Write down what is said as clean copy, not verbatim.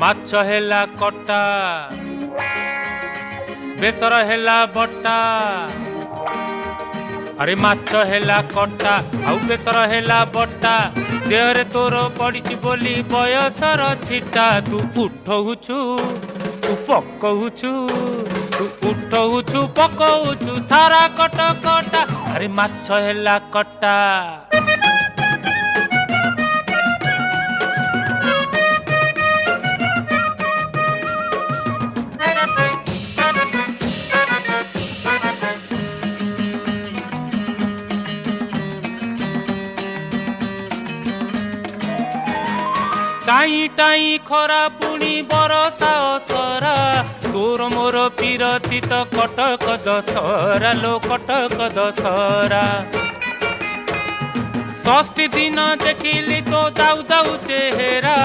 माछ हेला कटा बेसर हेला बटा अरे माछ हेला कटा आउ बेसर हेला बटा देहरे तोर पड़ी बोली बयसर छिटा तू उठौछु तू पकौछु तू उठौछु पकौछु सारा कट कटा अरे माछ हेला कटा टाई टाई खरा पुणी बरसा असरा तोर मोर पीरती तो कटक दशहरा लो कटक दशहरा षष्ठी दिन देखिली तो दाऊ दाऊ चेहरा।